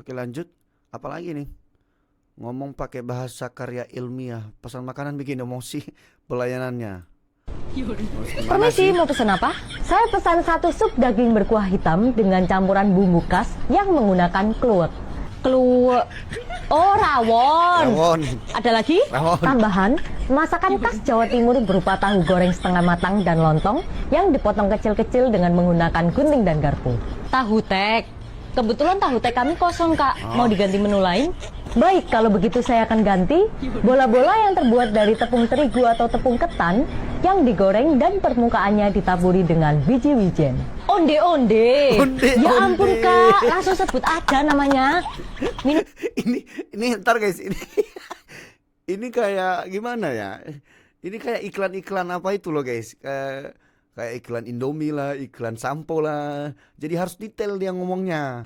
Oke lanjut. Apalagi nih? Ngomong pakai bahasa karya ilmiah. Pesan makanan bikin emosi pelayanannya. Terus gimana Permisi, sih? mau pesan apa? Saya pesan satu sup daging berkuah hitam dengan campuran bumbu khas yang menggunakan kluwek. Kluwek. Oh, rawon. Rawon. Ada lagi? Rawon. Tambahan, masakan khas Jawa Timur berupa tahu goreng setengah matang dan lontong yang dipotong kecil-kecil dengan menggunakan gunting dan garpu. Tahu tek. Kebetulan tahu tek kami kosong, Kak. Mau diganti menu lain? Baik, kalau begitu saya akan ganti bola-bola yang terbuat dari tepung terigu atau tepung ketan yang digoreng dan permukaannya ditaburi dengan biji wijen. Onde-onde. Ya ampun, Onde-onde. Kak. Langsung sebut aja namanya. Ini ntar guys, ini kayak gimana ya? Ini kayak iklan-iklan apa itu loh guys? Kayak iklan Indomie lah, iklan sampo lah. Jadi harus detail dia ngomongnya.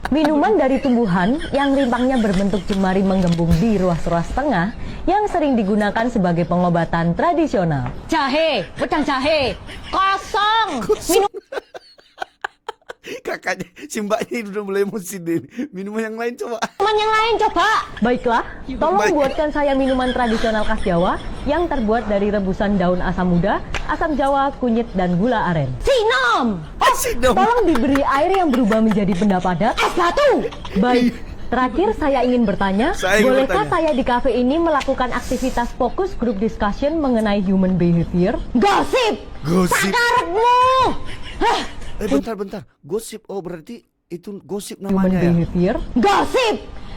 Minuman dari tumbuhan yang rimpangnya berbentuk jemari menggembung di ruas-ruas tengah yang sering digunakan sebagai pengobatan tradisional. Jahe, wedang jahe, kosong. Kakaknya, si mbaknya udah mulai emosi deh. Minuman yang lain coba. Minuman yang lain coba. Baiklah, tolong Baik. buatkan saya minuman tradisional khas Jawa yang terbuat dari rebusan daun asam muda, asam jawa, kunyit, dan gula aren. Sinom! Sinom. Tolong diberi air yang berubah menjadi benda padat. Es batu! Baik. Terakhir saya ingin bertanya, Saya ingin bolehkah bertanya. saya di kafe ini melakukan aktivitas fokus group discussion mengenai human behavior? Gosip! Gosip. Sakarepmu! Hah! Bentar. Gosip. Oh, berarti itu gosip Human namanya ya? behavior? Gosip!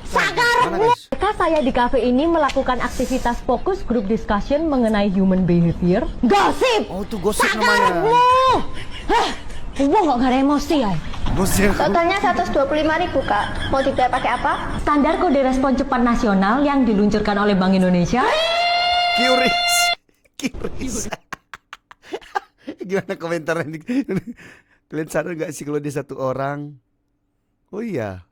Mana, Sakarepmu! guys? Bolehkah saya di kafe ini melakukan aktivitas fokus group discussion mengenai human behavior? Gosip! Oh, itu gosip Sakarepmu! namanya. Hah! Wah, kok gak ada emosi ya? Gosip. Totalnya 125.000, Kak. Mau dibayar pakai apa? Standar kode respon cepat nasional yang diluncurkan oleh Bank Indonesia. Kiris. Gimana komentarnya? Kalian sadar gak sih kalau dia satu orang? Oh iya,